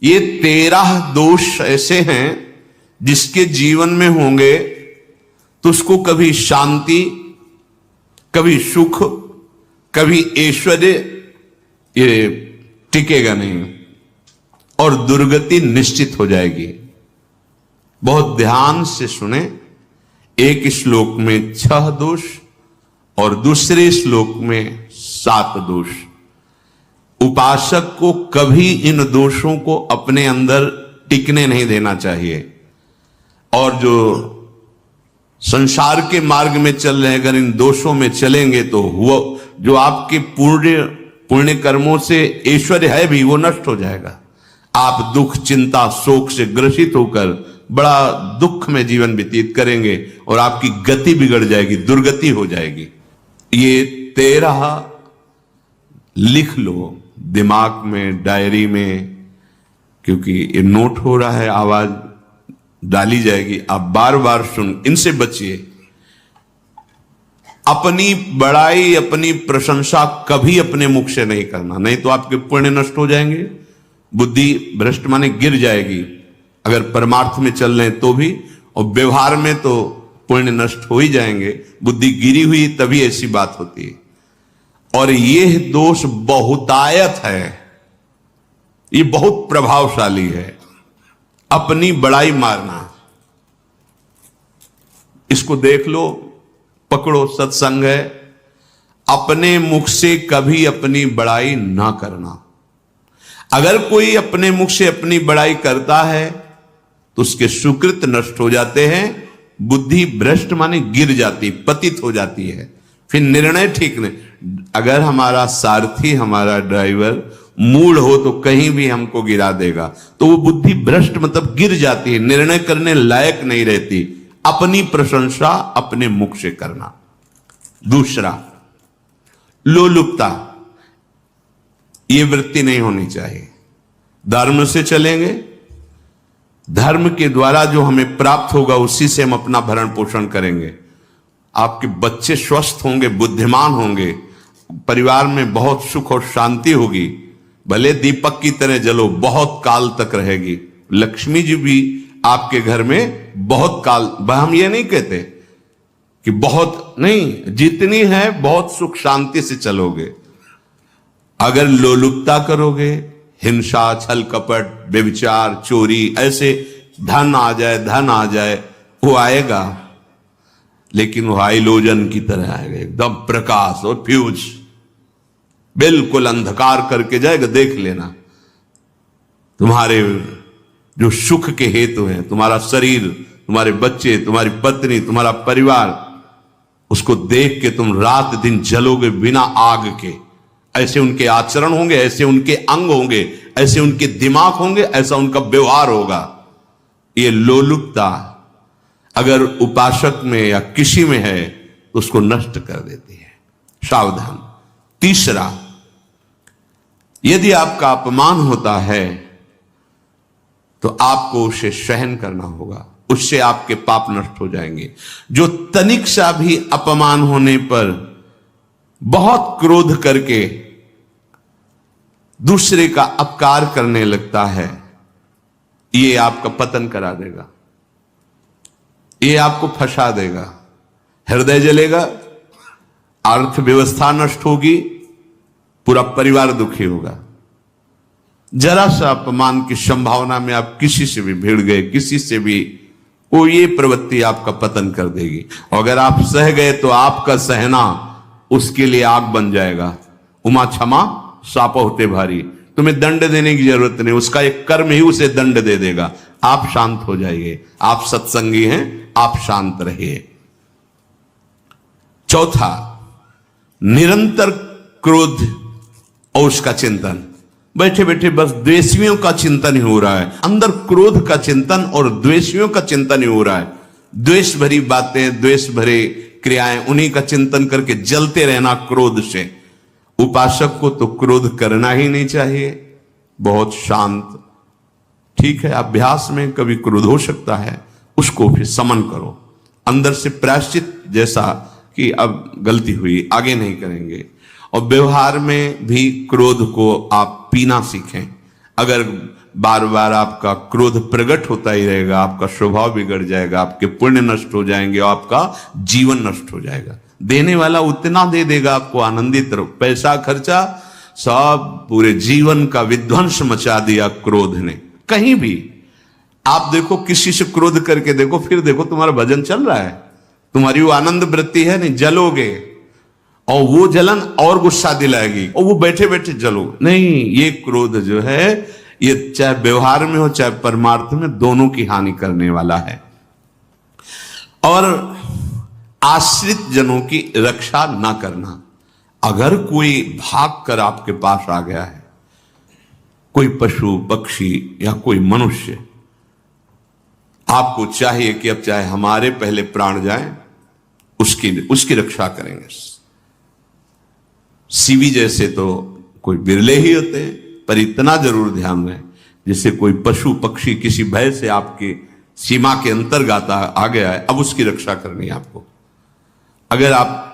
ये 13 दोष ऐसे हैं जिसके जीवन में होंगे तो उसको कभी शांति, कभी सुख, कभी ऐश्वर्य ये टिकेगा नहीं और दुर्गति निश्चित हो जाएगी। बहुत ध्यान से सुने। एक श्लोक में 6 दोष और दूसरे श्लोक में 7 दोष। उपासक को कभी इन दोषों को अपने अंदर टिकने नहीं देना चाहिए। और जो संसार के मार्ग में चल रहे हैं, अगर इन दोषों में चलेंगे तो वो जो आपके पुण्य कर्मों से ऐश्वर्य है भी वो नष्ट हो जाएगा। आप दुख, चिंता, शोक से ग्रसित होकर बड़ा दुख में जीवन व्यतीत करेंगे और आपकी गति बिगड़ जाएगी, दुर्गति हो जाएगी। ये 13 लिख लो दिमाग में, डायरी में, क्योंकि ये नोट हो रहा है, आवाज डाली जाएगी, आप बार बार सुन, इनसे बचिए। अपनी बड़ाई, अपनी प्रशंसा कभी अपने मुख से नहीं करना, नहीं तो आपके पुण्य नष्ट हो जाएंगे, बुद्धि भ्रष्ट माने गिर जाएगी। अगर परमार्थ में चल रहे तो भी, और व्यवहार में तो पुण्य नष्ट हो ही जाएंगे। बुद्धि गिरी हुई तभी ऐसी बात होती है। और यह दोष बहुतायत है, ये बहुत प्रभावशाली है। अपनी बड़ाई मारना, इसको देख लो, पकड़ो, सत्संग है। अपने मुख से कभी अपनी बड़ाई ना करना। अगर कोई अपने मुख से अपनी बड़ाई करता है तो उसके सुकृत नष्ट हो जाते हैं, बुद्धि भ्रष्ट माने गिर जाती, पतित हो जाती है, फिर निर्णय ठीक नहीं। अगर हमारा सारथी, हमारा ड्राइवर मूढ़ हो तो कहीं भी हमको गिरा देगा, तो वो बुद्धि भ्रष्ट मतलब गिर जाती है, निर्णय करने लायक नहीं रहती। अपनी प्रशंसा अपने मुख से करना। दूसरा, लोलुपता, ये वृत्ति नहीं होनी चाहिए। धर्म से चलेंगे, धर्म के द्वारा जो हमें प्राप्त होगा उसी से हम अपना भरण पोषण करेंगे। आपके बच्चे स्वस्थ होंगे, बुद्धिमान होंगे, परिवार में बहुत सुख और शांति होगी। भले दीपक की तरह जलो, बहुत काल तक रहेगी। लक्ष्मी जी भी आपके घर में बहुत काल, हम ये नहीं कहते कि बहुत नहीं, जितनी है बहुत सुख शांति से चलोगे। अगर लोलुपता करोगे, हिंसा, छल कपट, व्यभिचार, चोरी, ऐसे धन आ जाए, वो आएगा, लेकिन वो हाइलोजन की तरह आएगा, एकदम प्रकाश और फ्यूज, बिल्कुल अंधकार करके जाएगा। देख लेना, तुम्हारे जो सुख के हेतु हैं, तुम्हारा शरीर, तुम्हारे बच्चे, तुम्हारी पत्नी, तुम्हारा परिवार, उसको देख के तुम रात दिन जलोगे बिना आग के। ऐसे उनके आचरण होंगे, ऐसे उनके अंग होंगे, ऐसे उनके दिमाग होंगे, ऐसा उनका व्यवहार होगा। ये लोलुपता अगर उपासक में या किसी में है तो उसको नष्ट कर देती है। सावधान। तीसरा, यदि आपका अपमान होता है तो आपको उसे सहन करना होगा, उससे आपके पाप नष्ट हो जाएंगे। जो तनिक सा भी अपमान होने पर बहुत क्रोध करके दूसरे का अपकार करने लगता है, ये आपका पतन करा देगा, ये आपको फंसा देगा। हृदय जलेगा, अर्थव्यवस्था नष्ट होगी, पूरा परिवार दुखी होगा। जरा सा अपमान की संभावना में आप किसी से भी भिड़ गए, किसी से भी, वो ये प्रवृत्ति आपका पतन कर देगी। और अगर आप सह गए तो आपका सहना उसके लिए आग बन जाएगा। उमा क्षमा साप होते भारी, तुम्हें दंड देने की जरूरत नहीं, उसका एक कर्म ही उसे दंड दे देगा। आप शांत हो जाइए, आप सत्संगी हैं, आप शांत रहिए। चौथा, निरंतर क्रोध और उसका चिंतन। बैठे बैठे बस द्वेषियों का चिंतन ही हो रहा है, अंदर क्रोध का चिंतन और द्वेषियों का चिंतन ही हो रहा है। द्वेष भरी बातें, द्वेष भरे क्रियाएं, उन्हीं का चिंतन करके जलते रहना क्रोध से। उपासक को तो क्रोध करना ही नहीं चाहिए, बहुत शांत। ठीक है, अभ्यास में कभी क्रोध हो सकता है, उसको फिर समन करो, अंदर से प्रायश्चित, जैसा कि अब गलती हुई, आगे नहीं करेंगे। और व्यवहार में भी क्रोध को आप पीना सीखें। अगर बार बार आपका क्रोध प्रकट होता ही रहेगा, आपका स्वभाव बिगड़ जाएगा, आपके पुण्य नष्ट हो जाएंगे और आपका जीवन नष्ट हो जाएगा। देने वाला उतना दे देगा आपको, आनंदित रहो। पैसा खर्चा, सब पूरे जीवन का विध्वंस मचा दिया क्रोध ने। कहीं भी आप देखो, किसी से क्रोध करके देखो, फिर देखो तुम्हारा भजन चल रहा है, तुम्हारी वो आनंद वृत्ति है नहीं, जलोगे और वो जलन और गुस्सा दिलाएगी और वो बैठे बैठे जलो नहीं। ये क्रोध जो है, ये चाहे व्यवहार में हो चाहे परमार्थ में, दोनों की हानि करने वाला है। और आश्रित जनों की रक्षा ना करना। अगर कोई भाग कर आपके पास आ गया है, कोई पशु पक्षी या कोई मनुष्य, आपको चाहिए कि अब चाहे हमारे पहले प्राण जाएं, उसकी रक्षा करेंगे। सीवी जैसे तो कोई बिरले ही होते हैं, पर इतना जरूर ध्यान रहे, जैसे कोई पशु पक्षी किसी भय से आपकी सीमा के अंतर्गत आ गया है, अब उसकी रक्षा करनी है आपको। अगर आप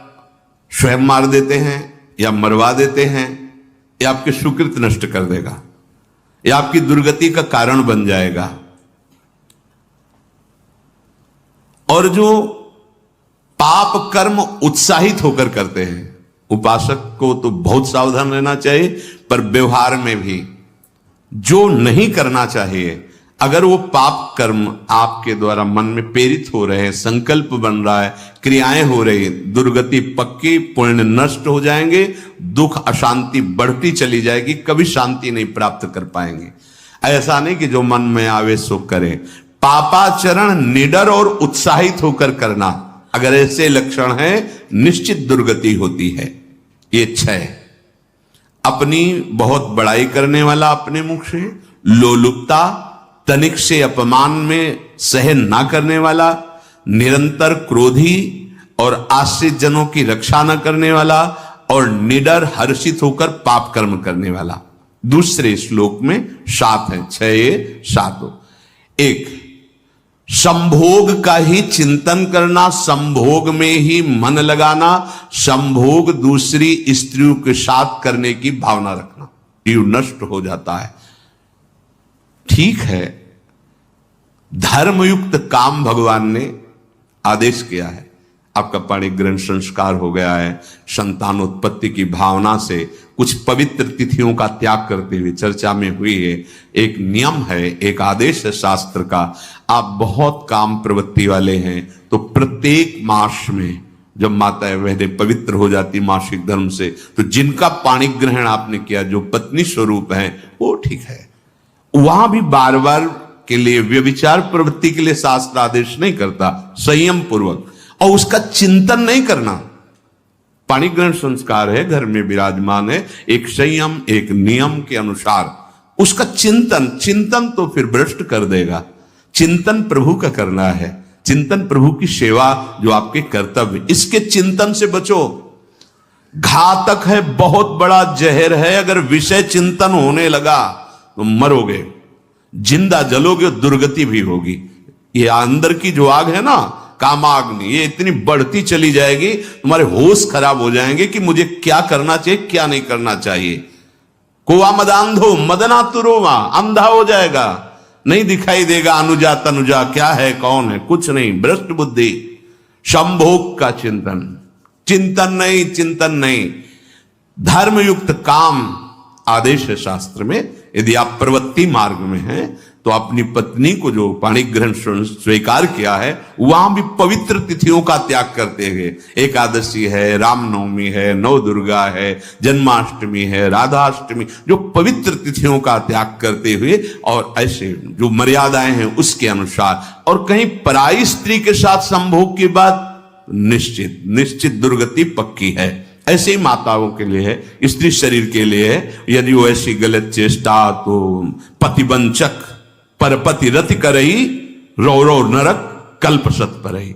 स्वयं मार देते हैं या मरवा देते हैं, या आपके सुकृत नष्ट कर देगा, या आपकी दुर्गति का कारण बन जाएगा। और जो पाप कर्म उत्साहित होकर करते हैं, उपासक को तो बहुत सावधान रहना चाहिए, पर व्यवहार में भी जो नहीं करना चाहिए, अगर वो पाप कर्म आपके द्वारा मन में प्रेरित हो रहे हैं, संकल्प बन रहा है, क्रियाएं हो रही, दुर्गति पक्की, पुण्य नष्ट हो जाएंगे, दुख अशांति बढ़ती चली जाएगी, कभी शांति नहीं प्राप्त कर पाएंगे। ऐसा नहीं कि जो मन में आवे सो करें। पापाचरण निडर और उत्साहित होकर करना, अगर ऐसे लक्षण है, निश्चित दुर्गति होती है। ये 6, अपनी बहुत बड़ाई करने वाला अपने मुख से, लोलुपता, तनिक से अपमान में सहन ना करने वाला, निरंतर क्रोधी और आश्रित जनों की रक्षा न करने वाला, और निडर हर्षित होकर पाप कर्म करने वाला। दूसरे श्लोक में 7 है, 6 7 हो। 1, संभोग का ही चिंतन करना, संभोग में ही मन लगाना, संभोग दूसरी स्त्रियों के साथ करने की भावना रखना, जीव नष्ट हो जाता है। ठीक है, धर्मयुक्त काम भगवान ने आदेश किया है। आपका पाणी ग्रहण संस्कार हो गया है, संतानोत्पत्ति की भावना से कुछ पवित्र तिथियों का त्याग करते हुए चर्चा में हुई है। एक नियम है, एक आदेश है शास्त्र का। आप बहुत काम प्रवृत्ति वाले हैं तो प्रत्येक मास में जब माता बहनें पवित्र हो जाती मासिक धर्म से, तो जिनका पाणी ग्रहण आपने किया, जो पत्नी स्वरूप है, वो ठीक है। वहां भी बार बार के लिए व्यभिचार प्रवृत्ति के लिए शास्त्र आदेश नहीं करता, संयम पूर्वक, और उसका चिंतन नहीं करना। पाणी ग्रहण संस्कार है, घर में विराजमान है, एक संयम एक नियम के अनुसार उसका चिंतन तो फिर भ्रष्ट कर देगा। चिंतन प्रभु का करना है, चिंतन प्रभु की सेवा जो आपके कर्तव्य, इसके चिंतन से बचो। घातक है, बहुत बड़ा जहर है। अगर विषय चिंतन होने लगा तो मरोगे, जिंदा जलोगे, दुर्गति भी होगी। ये अंदर की जो आग है ना, कामाग्नि, ये इतनी बढ़ती चली जाएगी, तुम्हारे होश खराब हो जाएंगे कि मुझे क्या करना चाहिए क्या नहीं करना चाहिए। कोवा मदांधो मदना तुरोवा, अंधा हो जाएगा, नहीं दिखाई देगा अनुजा तनुजा क्या है कौन है, कुछ नहीं, भ्रष्ट बुद्धि। संभोग का चिंतन नहीं, धर्मयुक्त काम आदेश है शास्त्र में। यदि आप प्रवृत्ति मार्ग में हैं तो अपनी पत्नी को जो पाणी ग्रहण स्वीकार किया है, वहां भी पवित्र तिथियों का त्याग करते हुए, एकादशी है, रामनवमी है, नव दुर्गा है, जन्माष्टमी है, राधाष्टमी, जो पवित्र तिथियों का त्याग करते हुए, और ऐसे जो मर्यादाएं हैं उसके अनुसार। और कहीं पराई स्त्री के साथ संभोग के बाद निश्चित दुर्गति पक्की है। ऐसे ही माताओं के लिए है, स्त्री शरीर के लिए है। यदि वो ऐसी गलत चेष्टा, तो पतिवंचक परपति रति करई, रौ नरक कल्प सत परई।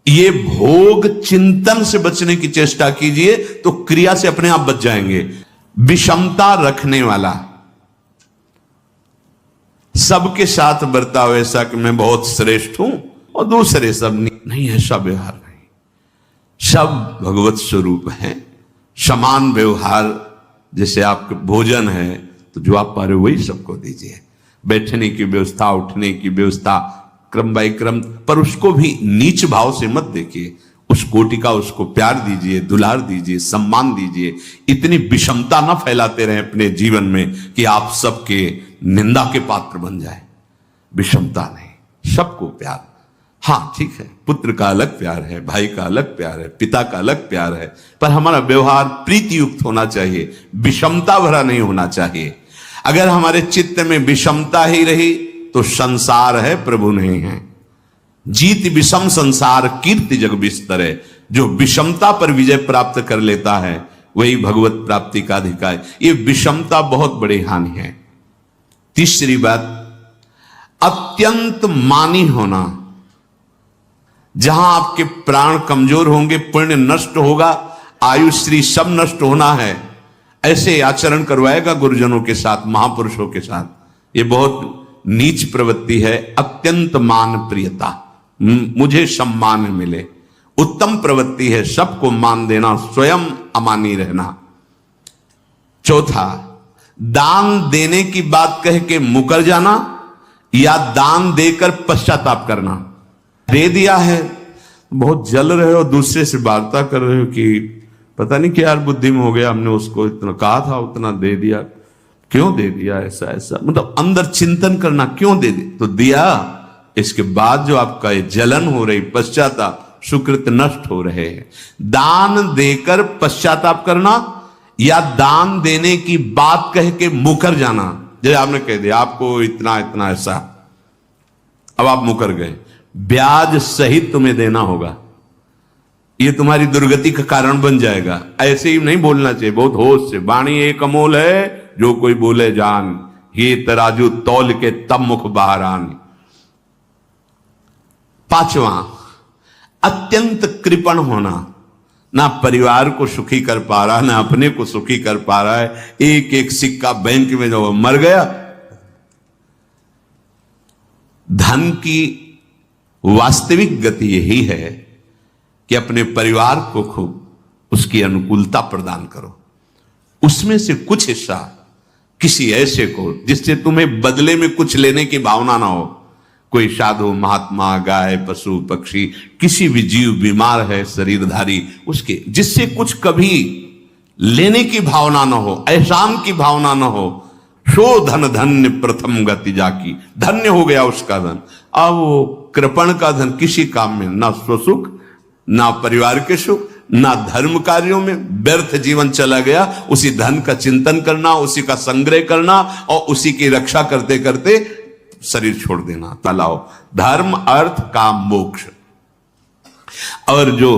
ये भोग चिंतन से बचने की चेष्टा कीजिए तो क्रिया से अपने आप बच जाएंगे। विषमता रखने वाला, सबके साथ बर्ताव ऐसा कि मैं बहुत श्रेष्ठ हूं और दूसरे सब नहीं, ऐसा व्यवहार नहीं। सब भगवत स्वरूप हैं, समान व्यवहार। जैसे आपके भोजन है तो जो आप पा रहे हो वही सबको दीजिए। बैठने की व्यवस्था, उठने की व्यवस्था, क्रम बाय क्रम, पर उसको भी नीच भाव से मत देखिए। उस कोटि का उसको प्यार दीजिए, दुलार दीजिए, सम्मान दीजिए। इतनी विषमता ना फैलाते रहे अपने जीवन में कि आप सबके निंदा के पात्र बन जाए। विषमता नहीं, सबको प्यार। हाँ ठीक है, पुत्र का अलग प्यार है, भाई का अलग प्यार है, पिता का अलग प्यार है, पर हमारा व्यवहार प्रीति युक्त होना चाहिए, विषमता भरा नहीं होना चाहिए। अगर हमारे चित्त में विषमता ही रही तो संसार है, प्रभु नहीं है। जीत विषम संसार कीर्ति जग बिस्तरे। जो विषमता पर विजय प्राप्त कर लेता है वही भगवत प्राप्ति का अधिकारी। ये विषमता बहुत बड़ी हानि है। तीसरी बात, अत्यंत मानी होना। जहां आपके प्राण कमजोर होंगे, पुण्य नष्ट होगा, आयुश्री सब नष्ट होना है, ऐसे आचरण करवाएगा गुरुजनों के साथ, महापुरुषों के साथ। ये बहुत नीच प्रवृत्ति है। अत्यंत मान प्रियता, मुझे सम्मान मिले, उत्तम प्रवृत्ति है। सबको मान देना, स्वयं अमानी रहना। चौथा, दान देने की बात कह के मुकर जाना या दान देकर पश्चाताप करना। दे दिया है, बहुत जल रहे हो, दूसरे से वार्ता कर रहे हो कि पता नहीं क्या यार बुद्धि में हो गया, हमने उसको इतना कहा था, उतना दे दिया, क्यों दे दिया, ऐसा ऐसा, मतलब अंदर चिंतन करना, क्यों दे दिया तो दिया। इसके बाद जो आपका ये जलन हो रही, पश्चाताप, सुकृत नष्ट हो रहे हैं। दान देकर पश्चाताप करना या दान देने की बात कह के मुकर जाना। जैसे आपने कह दिया आपको इतना इतना ऐसा, अब आप मुकर गए, ब्याज सहित तुम्हें देना होगा, ये तुम्हारी दुर्गति का कारण बन जाएगा। ऐसे ही नहीं बोलना चाहिए, बहुत होश से। वाणी एक अमोल है, जो कोई बोले जान, ये तराजू तौल के तब मुख बाहर आन। पांचवा, अत्यंत कृपण होना। ना परिवार को सुखी कर पा रहा, ना अपने को सुखी कर पा रहा है। एक एक सिक्का बैंक में जो मर गया। धन की वास्तविक गति यही है कि अपने परिवार को खूब उसकी अनुकूलता प्रदान करो, उसमें से कुछ हिस्सा किसी ऐसे को जिससे तुम्हें बदले में कुछ लेने की भावना ना हो। कोई साधु महात्मा, गाय, पशु, पक्षी, किसी भी जीव बीमार है, शरीरधारी, उसके जिससे कुछ कभी लेने की भावना ना हो, एहसान की भावना ना हो। सो धन धन्य प्रथम गति जाकी, धन्य हो गया उसका धन। अब वो कृपण का धन किसी काम में ना स्वसुख, ना परिवार के सुख, ना धर्म कार्यों में, व्यर्थ जीवन चला गया। उसी धन का चिंतन करना, उसी का संग्रह करना और उसी की रक्षा करते करते शरीर छोड़ देना। तलाओ धर्म, अर्थ, काम, मोक्ष। और जो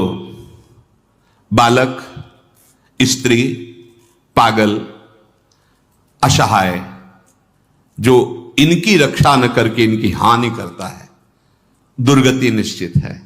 बालक, स्त्री, पागल, असहाय, जो इनकी रक्षा न करके इनकी हानि करता है, दुर्गति निश्चित है।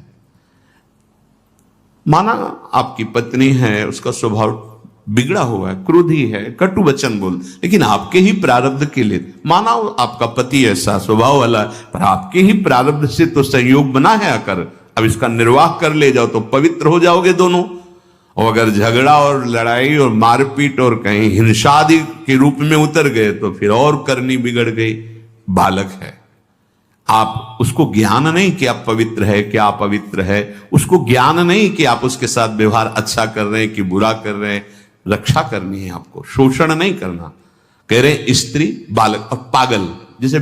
माना आपकी पत्नी है, उसका स्वभाव बिगड़ा हुआ है, क्रोधी है, कटु वचन बोल, लेकिन आपके ही प्रारब्ध के लिए। माना आपका पति ऐसा स्वभाव वाला है, पर आपके ही प्रारब्ध से तो संयोग बना है आकर, अब इसका निर्वाह कर ले जाओ तो पवित्र हो जाओगे दोनों। और अगर झगड़ा और लड़ाई और मारपीट और कहीं हिंसा आदि के रूप में उतर गए तो फिर और करनी बिगड़ गई। बालक है, आप उसको ज्ञान नहीं कि आप पवित्र है, कि आप पवित्र है, उसको ज्ञान नहीं कि आप उसके साथ व्यवहार अच्छा कर रहे हैं कि बुरा कर रहे हैं। रक्षा करनी है आपको, शोषण नहीं करना। कह रहे स्त्री, बालक और पागल, जैसे